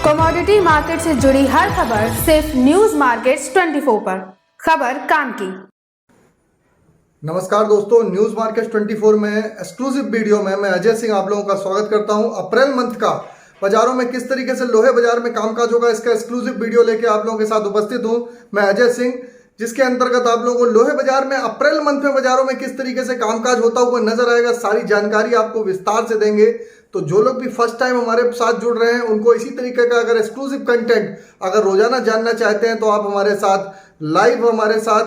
Commodity market से जुड़ी हर खबर सिर्फ न्यूज मार्केट्स 24 पर। खबर काम की। नमस्कार दोस्तों, न्यूज मार्केट 24 में एक्सक्लूसिव वीडियो में मैं अजय सिंह आप लोगों का स्वागत करता हूं। अप्रैल मंथ का बाजारों में किस तरीके से लोहे बाजार में कामकाज होगा, इसका एक्सक्लूसिव वीडियो लेके आप लोगों के साथ उपस्थित हूं मैं अजय सिंह, जिसके अंतर्गत आप लोगों को लोहे बाजार में अप्रैल मंथ में बाजारों में किस तरीके से कामकाज होता हुआ नजर आएगा, सारी जानकारी आपको विस्तार से देंगे। तो जो लोग भी फर्स्ट टाइम हमारे साथ जुड़ रहे हैं उनको इसी तरीके का अगर एक्सक्लूसिव कंटेंट अगर रोजाना जानना चाहते हैं तो आप हमारे साथ लाइव हमारे साथ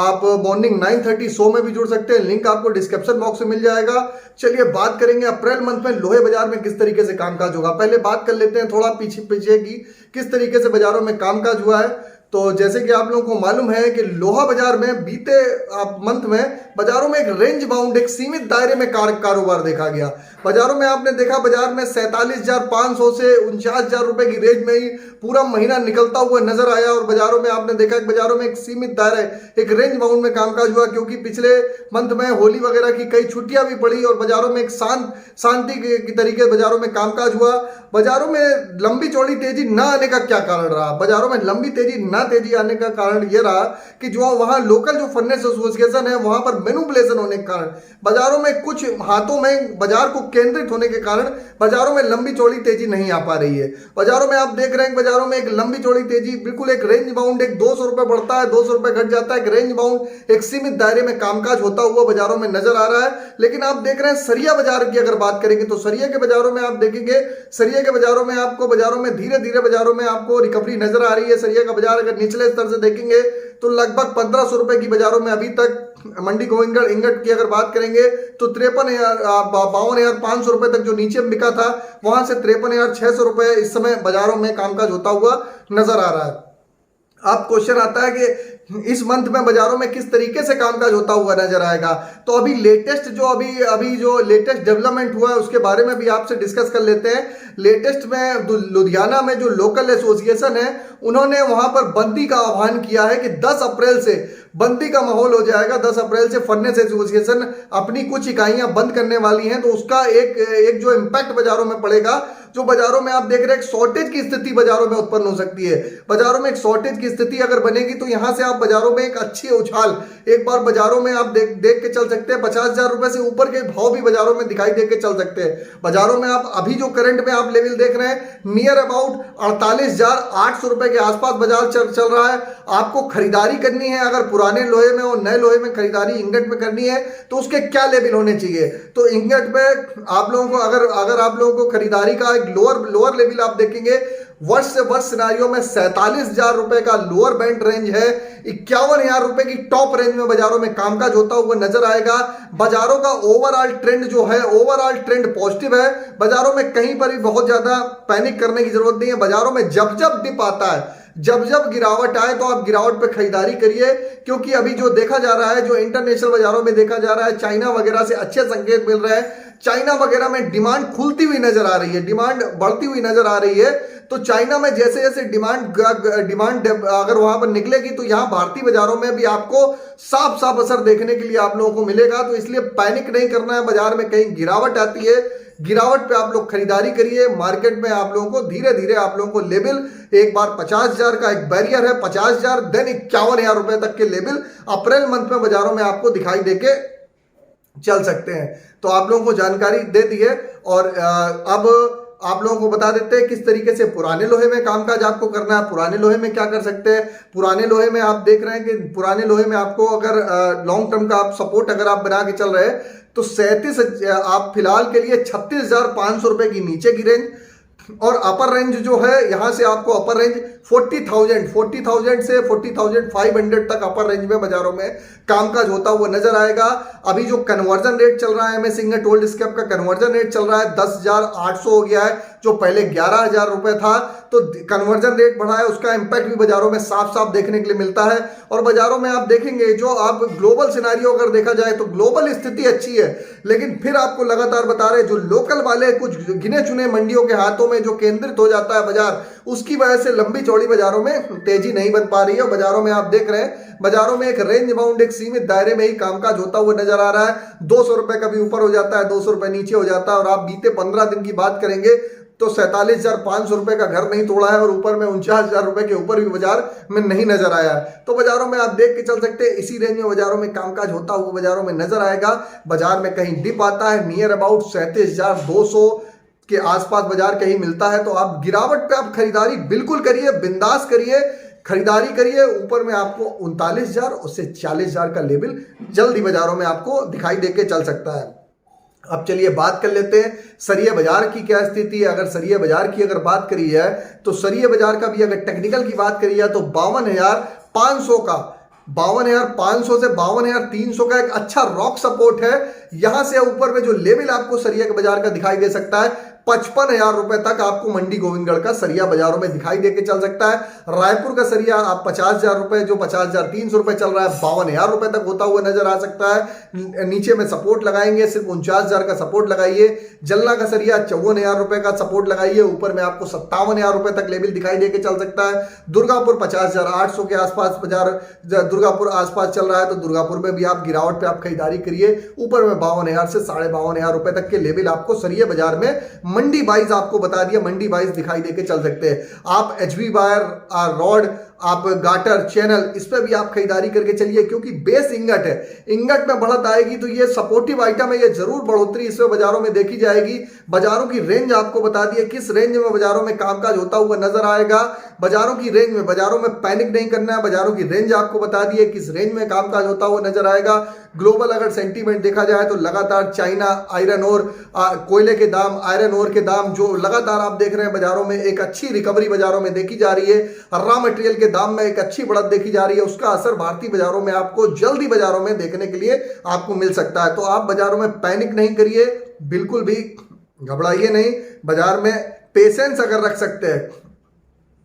आप मॉर्निंग 9:30 शो में भी जुड़ सकते हैं। लिंक आपको डिस्क्रिप्शन बॉक्स में मिल जाएगा। चलिए बात करेंगे अप्रैल मंथ में लोहे बाजार में किस तरीके से कामकाज होगा। पहले बात कर लेते हैं थोड़ा पीछे की किस तरीके से बाजारों में कामकाज हुआ है। तो जैसे कि आप लोगों को मालूम है कि लोहा बाजार में बीते मंथ में बाजारों में एक रेंज बाउंड एक सीमित दायरे में कारोबार देखा गया। बाजारों में आपने देखा बाजार में 47,500 से 49,000 रुपए की रेंज में ही पूरा महीना निकलता हुआ नजर आया। और बाजारों में आपने देखा कि बाजारों में एक सीमित दायरे एक रेंज बाउंड में कामकाज हुआ, क्योंकि पिछले मंथ में होली वगैरह की कई छुट्टियां भी पड़ी और बाजारों में एक शांति की तरीके बाजारों में कामकाज हुआ। बाजारों में लंबी चौड़ी तेजी न आने का क्या कारण रहा? बाजारों में लंबी तेजी आने का कारण यह रहा कि जो वहां लोकल जो फर्नेस एसोसिएशन है वहां पर मैनिपुलेशन होने के कारण बाजारों में कुछ हाथों में बाजार को केंद्रित होने के कारण बाजारों में लंबी चौड़ी तेजी नहीं आ पा रही है। बाजारों में आप देख रहे हैं बाजारों में एक लंबी चौड़ी तेजी बिल्कुल एक रेंज बाउंड एक 200 रुपए बढ़ता है, 200 रुपए घट जाता है, एक रेंज बाउंड एक सीमित दायरे में कामकाज होता हुआ बाजारों में नजर आ रहा है। लेकिन आप देख रहे हैं सरिया बाजार की अगर बात करेंगे तो सरिया के बाजारों में आप देखेंगे सरिया के बाजारों में आपको बाजारों में धीरे धीरे बाजारों में आपको रिकवरी नजर आ रही है। सरिया का बाजार अगर निचले स्तर से देखेंगे तो लगभग 1500 रुपए की बाजारों में अभी तक मंडी को इंगट की अगर बात करेंगे तो 52,500 रुपए तक जो नीचे बिका था वहां से 53,600 रुपए इस समय बाजारों में कामकाज होता हुआ नजर आ रहा है। अब क्वेश्चन आता है कि इस मंथ में बाजारों में किस तरीके से कामकाज होता हुआ नजर आएगा। तो अभी लेटेस्ट जो अभी जो लेटेस्ट डेवलपमेंट हुआ है उसके बारे में भी आपसे डिस्कस कर लेते हैं। लेटेस्ट में लुधियाना में जो लोकल एसोसिएशन है उन्होंने वहां पर बंदी का आह्वान किया है कि 10 अप्रैल से बंदी का माहौल हो जाएगा। 10 अप्रैल से फर्नेस एसोसिएशन अपनी कुछ इकाइयां बंद करने वाली हैं। तो उसका एक जो इम्पैक्ट बाजारों में पड़ेगा, जो बाजारों में आप देख रहे हैं एक शॉर्टेज की स्थिति बाजारों में उत्पन्न हो सकती है। बाजारों में एक शॉर्टेज की स्थिति अगर बनेगी तो यहां से आप बाजारों में एक अच्छी उछाल एक बार बाजारों में आप देख के चल सकते हैं। 50,000 रुपए से ऊपर के भाव भी बाजारों में दिखाई दे के चल सकते हैं। बाजारों में आप अभी जो करंट में आप लेवल देख रहे हैं नियर अबाउट 48,800 रुपए के आसपास बाजार चल रहा है। आपको खरीदारी करनी है अगर पुराने लोहे में और नए लोहे में खरीदारी इंगट में करनी है तो उसके क्या लेवल होने चाहिए। तो इंगट में आप लोगों को अगर आप लोगों को खरीदारी का एक लोअर लेवल आप देखेंगे वर्ष से वर्ष सिनारियों में 47,000 रुपए का लोअर बैंड रेंज है। 51,000 रुपए की टॉप रेंज में बाजारों में कामकाज होता हुआ नजर आएगा। बाजारों का ओवरऑल ट्रेंड जो है ओवरऑल ट्रेंड पॉजिटिव है। बाजारों में कहीं पर भी बहुत ज्यादा पैनिक करने की जरूरत नहीं है। बाजारों में जब जब डिप आता है जब गिरावट आए तो आप गिरावट पे खरीदारी करिए, क्योंकि अभी जो देखा जा रहा है जो इंटरनेशनल बाजारों में देखा जा रहा है चाइना वगैरह से अच्छे संकेत मिल रहे हैं। चाइना वगैरह में डिमांड खुलती हुई नजर आ रही है, डिमांड बढ़ती हुई नजर आ रही है। तो चाइना में जैसे जैसे डिमांड अगर वहां पर निकलेगी तो यहां भारतीय बाजारों में भी आपको साफ असर देखने के लिए आप लोगों को मिलेगा। तो इसलिए पैनिक नहीं करना है। बाजार में कहीं गिरावट आती है, गिरावट पे आप लोग खरीदारी करिए। मार्केट में आप लोगों को धीरे धीरे आप लोगों को लेवल एक बार 50,000 का एक बैरियर है, 50,000 देन 51,000 रुपए तक के लेवल अप्रैल मंथ में बाजारों में आपको दिखाई देके चल सकते हैं। तो आप लोगों को जानकारी दे दी है और अब आप लोगों को बता देते हैं किस तरीके से पुराने लोहे में कामकाज आपको करना है। पुराने लोहे में क्या कर सकते हैं? पुराने लोहे में आप देख रहे हैं कि पुराने लोहे में आपको अगर लॉन्ग टर्म का आप सपोर्ट अगर आप बना के चल रहे हैं तो 37 आप फिलहाल के लिए 36,500 रुपए की नीचे की रेंज और अपर रेंज जो है यहां से आपको अपर रेंज 40,000 से 40,500 तक अपर रेंज में बाजारों में कामकाज होता हुआ नजर आएगा। अभी जो कन्वर्जन रेट चल रहा है एमएस इंगट ओल्ड स्क्रैप का कन्वर्जन रेट चल रहा है 10,800 हो गया है, जो पहले 11,000 रुपए था। तो कन्वर्जन रेट बढ़ा है, उसका इंपैक्ट भी बाजारों में साफ देखने के लिए मिलता है। और बाजारों में आप देखेंगे जो आप ग्लोबल सिनारियो अगर देखा जाए तो ग्लोबल स्थिति अच्छी है, लेकिन फिर आपको लगातार बता रहे जो लोकल वाले कुछ गिने चुने मंडियों के हाथों में जो केंद्रित हो जाता है बाजार, उसकी वजह से लंबी चौड़ी बाजारों में तेजी नहीं बन पा रही है। बाजारों में आप देख रहे हैं बाजारों में एक रेंज बाउंड एक सीमित दायरे में ही कामकाज होता हुआ नजर आ रहा है। 200 रुपए कभी ऊपर हो जाता है, 200 रुपए नीचे हो जाता है। और आप बीते 15 दिन की बात करेंगे तो 47,500 रुपए का घर नहीं तोड़ा है और ऊपर में 49,000 रुपए के ऊपर भी बाजार में नहीं नजर आया है। तो बाजारों में आप देख के चल सकते हैं, इसी रेंज में बाजारों में कामकाज होता हुआ बाजारों में नजर आएगा। बाजार में कहीं डिप आता है नियर अबाउट 37,200 के आसपास बाजार कहीं मिलता है, तो आप गिरावट पे आप खरीदारी बिल्कुल करिए, बिंदास करिए, खरीदारी करिए। ऊपर में आपको 39,000 उससे 40,000 का लेवल जल्दी बाजारों में आपको दिखाई देके चल सकता है। अब चलिए बात कर लेते हैं सरिया बाजार की क्या स्थिति है। अगर सरिया बाजार की अगर बात करी है तो सरिया बाजार का भी अगर टेक्निकल की बात करी है तो 52,500 का 52,500 से 52,300 का एक अच्छा रॉक सपोर्ट है। यहां से ऊपर में जो लेवल आपको सरिया के बाजार का दिखाई दे सकता है 55,000 रुपए तक आपको मंडी गोविंदगढ़ का सरिया बाजारों में दिखाई देके चल सकता है। रायपुर का सरिया आप 50,000 रुपए जो 50,300 रुपए चल रहा है 52,000 रुपए तक होता हुआ नजर आ सकता है। नीचे में सपोर्ट लगाएंगे, सिर्फ 49,000 का सपोर्ट लगाइए। जलना का सरिया 54,000 रुपए का सपोर्ट लगाइए, ऊपर में आपको 57,000 रुपए तक लेवल दिखाई देके चल सकता है। दुर्गापुर 50,800 के आसपास बाजार दुर्गापुर आसपास चल रहा है, तो दुर्गापुर में भी आप गिरावट पे आप खरीदारी करिए। ऊपर में 52,000 से 52,500 रुपए तक के लेवल आपको सरिया बाजार में मंडी वाइज आपको बता दिया, मंडी वाइज दिखाई देके चल सकते हैं। आप एचवी वायर, रॉड, आप गाटर, चैनल, इस पे भी आप खरीदारी करके चलिए, क्योंकि बेस इंगट है, इंगट में बढ़त आएगी तो ये सपोर्टिव आइटम है, ये जरूर बढ़ोतरी इसमें बाजारों में देखी जाएगी। बाजारों की रेंज आपको बता दिए, किस रेंज में बाजारों में कामकाज होता हुआ नजर आएगा। बाजारों की रेंज में, बाजारों में पैनिक नहीं करना है, बाजारों की रेंज आपको बता दिए किस रेंज में कामकाज होता हुआ नजर आएगा। ग्लोबल अगर सेंटीमेंट देखा जाए तो लगातार चाइना, आयरन ओर, कोयले के दाम, आयरन ओर के दाम जो लगातार आप देख रहे हैं बाजारों में एक अच्छी रिकवरी बाजारों में देखी जा रही है। रॉ मटेरियल के दाम में एक अच्छी बढ़त देखी जा रही है, उसका असर भारतीय बाजारों में आपको जल्दी बाजारों में देखने के लिए आपको मिल सकता है। तो आप बाजारों में पैनिक नहीं करिए, बिल्कुल भी घबराइए नहीं। बाजार में पेशेंस अगर रख सकते हैं,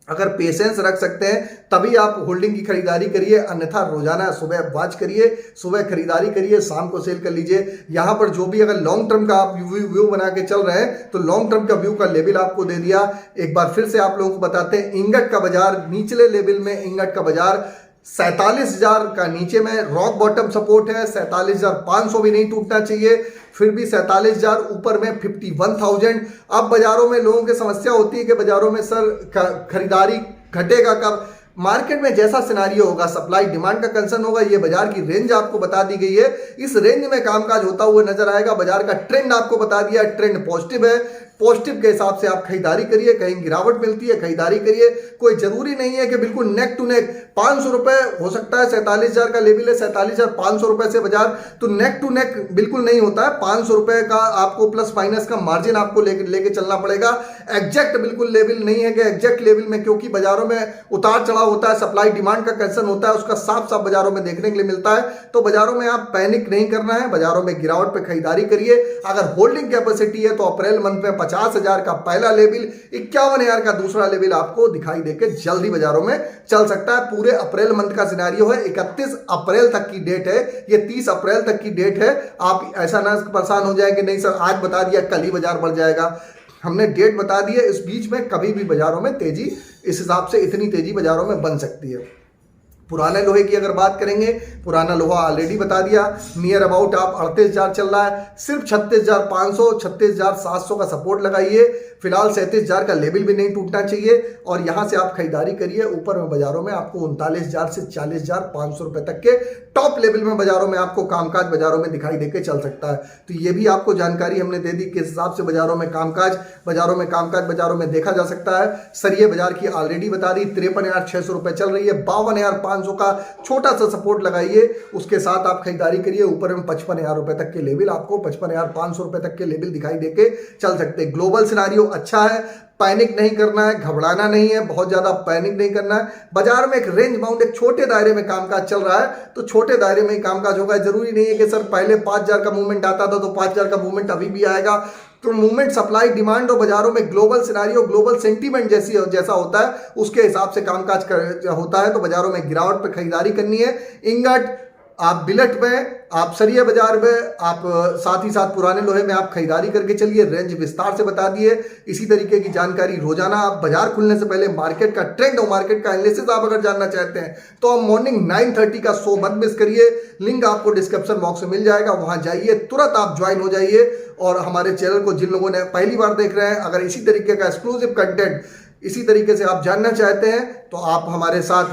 अगर पेशेंस रख सकते हैं तभी आप होल्डिंग की खरीदारी करिए, अन्यथा रोजाना सुबह वॉच करिए, सुबह खरीदारी करिए, शाम को सेल कर लीजिए। यहां पर जो भी अगर लॉन्ग टर्म का आप व्यू बना के चल रहे हैं तो लॉन्ग टर्म का व्यू का लेवल आपको दे दिया। एक बार फिर से आप लोगों को बताते हैं, इंगट का बाजार निचले लेवल में, इंगट का बाजार 47,000 का नीचे में रॉक बॉटम सपोर्ट है, 47,500 भी नहीं टूटना चाहिए, फिर भी 47,000 ऊपर में 51,000। अब बाजारों में लोगों की समस्या होती है कि बाजारों में सर खरीदारी घटेगा कब। मार्केट में जैसा सिनारियो होगा, सप्लाई डिमांड का कंसर्न होगा, ये बाजार की रेंज आपको बता दी गई है, इस रेंज में कामकाज होता हुआ नजर आएगा। बाजार का ट्रेंड आपको बता दिया, ट्रेंड पॉजिटिव है, पॉजिटिव के हिसाब से आप खरीदारी करिए। कहीं गिरावट मिलती है खरीदारी करिए, कोई जरूरी नहीं है कि बिल्कुल नेक टू नेक 500 रुपए हो सकता है। 47,000 का लेवल है, 47,500 रुपए से बाजार, तो नेक टू नेक बिल्कुल नहीं होता है। 500 रुपए का आपको प्लस माइनस का मार्जिन आपको लेके चलना पड़ेगा। एग्जैक्ट बिल्कुल लेवल नहीं है कि एग्जैक्ट लेवल में, क्योंकि बाजारों में उतार चढ़ाव होता है, सप्लाई डिमांड का कंसर्न होता है, उसका साफ साफ बाजारों में देखने के लिए मिलता है। तो बाजारों में आप पैनिक नहीं करना है, बाजारों में गिरावट पे खरीदारी करिए। अगर होल्डिंग कैपेसिटी है तो अप्रैल मंथ में 50,000 का पहला लेवल, 51,000 का दूसरा लेवल आपको दिखाई देके जल्दी बाजारों में चल सकता है। पूरे अप्रैल मंथ का सिनेरियो है, 31 अप्रैल तक की डेट है, ये 30 अप्रैल तक की डेट है। आप ऐसा ना परेशान हो जाए कि नहीं सर आज बता दिया कल ही बाजार बढ़ जाएगा, हमने डेट बता दी है। इस बीच में कभी भी बाजारों में तेजी, इस हिसाब से इतनी तेजी बाजारों में बन सकती है। पुराने लोहे की अगर बात करेंगे, पुराना लोहा ऑलरेडी बता दिया, नियर अबाउट आप 38,000 चल रहा है, सिर्फ 36,500 36,700 का सपोर्ट लगाइए। फिलहाल 37,000 का लेवल भी नहीं टूटना चाहिए और यहां से आप खरीदारी करिए। ऊपर में बाजारों में आपको 39,000 से 40,500 रुपए तक के टॉप लेवल में बाजारों में आपको कामकाज बाजारों में दिखाई देके चल सकता है। तो ये भी आपको जानकारी हमने दे दी किस हिसाब से बाजारों में कामकाज बाजारों में देखा जा सकता है। सरिये बाजार की ऑलरेडी बता दी 53,600 रुपए चल रही है, 52,500 का छोटा सा सपोर्ट लगाइए, उसके साथ आप खरीदारी करिए। ऊपर में 55,000 रुपए तक के लेवल, आपको 55,500 रुपए तक के लेवल दिखाई देके चल सकते हैं। ग्लोबल सिनारियो अच्छा है, पैनिक नहीं करना है, घबराना नहीं है, बहुत ज्यादा पैनिक नहीं करना है। बाजार में एक रेंज बाउंड, एक छोटे दायरे में कामकाज चल रहा है, तो छोटे दायरे में ही कामकाज होगा। जरूरी नहीं है कि सर पहले 5,000 का मूवमेंट आता था तो 5,000 का मूवमेंट अभी भी आएगा। तो मूवमेंट सप्लाई डिमांड और बाजारों में ग्लोबल सिनारियो, ग्लोबल सेंटीमेंट जैसा होता है उसके हिसाब से कामकाज होता है। तो बाजारों में गिरावट पर खरीदारी करनी है। इंगट, आप बिलट में, आप सरिया बाजार में, आप साथ ही साथ पुराने लोहे में आप खरीदारी करके चलिए। रेंज विस्तार से बता दिए। इसी तरीके की जानकारी रोजाना आप बाजार खुलने से पहले मार्केट का ट्रेंड और मार्केट का एनालिसिस आप अगर जानना चाहते हैं तो आप मॉर्निंग 9:30 का शो मत मिस करिए। लिंक आपको डिस्क्रिप्शन बॉक्स में मिल जाएगा, वहां जाइए, तुरंत आप ज्वाइन हो जाइए। और हमारे चैनल को जिन लोगों ने पहली बार देख रहे हैं, अगर इसी तरीके का एक्सक्लूसिव कंटेंट इसी तरीके से आप जानना चाहते हैं तो आप हमारे साथ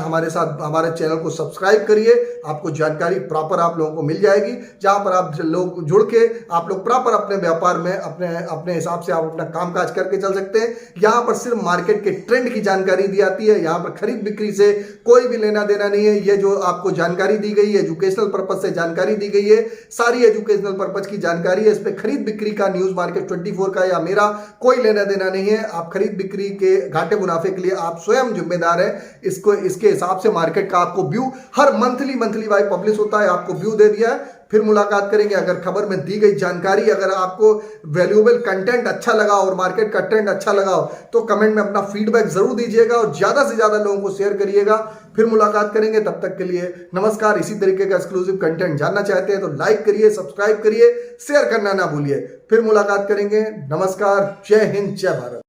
हमारे चैनल को सब्सक्राइब करिए। आपको जानकारी प्रॉपर आप लोगों को मिल जाएगी, जहां पर आप लोग जुड़ के आप लोग प्रॉपर अपने व्यापार में अपने हिसाब से आप अपना कामकाज करके चल सकते हैं। यहाँ पर सिर्फ मार्केट के ट्रेंड की जानकारी दी जाती है। यहाँ पर खरीद बिक्री से कोई भी लेना देना नहीं है। ये जो आपको जानकारी दी गई है, एजुकेशनल पर्पज से जानकारी दी गई है, सारी एजुकेशनल पर्पज की जानकारी है। इस पर खरीद बिक्री का न्यूज मार्केट 24 का या मेरा कोई लेना देना नहीं है। आप खरीद बिक्री के घाटे मुनाफे के लिए आप स्वयं जिम्मेदार हैं। इसके हिसाब से मार्केट का आपको व्यू हर मंथली वाइज पब्लिश होता है, आपको व्यू दे दिया है। फिर मुलाकात करेंगे। अगर खबर में दी गई जानकारी, अगर आपको वैल्यूएबल कंटेंट अच्छा लगा और मार्केट का ट्रेंड अच्छा लगा तो कमेंट में अपना फीडबैक जरूर दीजिएगा और ज्यादा से ज्यादा लोगों को शेयर करिएगा। फिर मुलाकात करेंगे, तब तक के लिए नमस्कार। इसी तरीके का एक्सक्लूसिव कंटेंट जानना चाहते हैं तो लाइक करिए, सब्सक्राइब करिए, शेयर करना ना भूलिए। फिर मुलाकात करेंगे। नमस्कार, जय हिंद, जय भारत।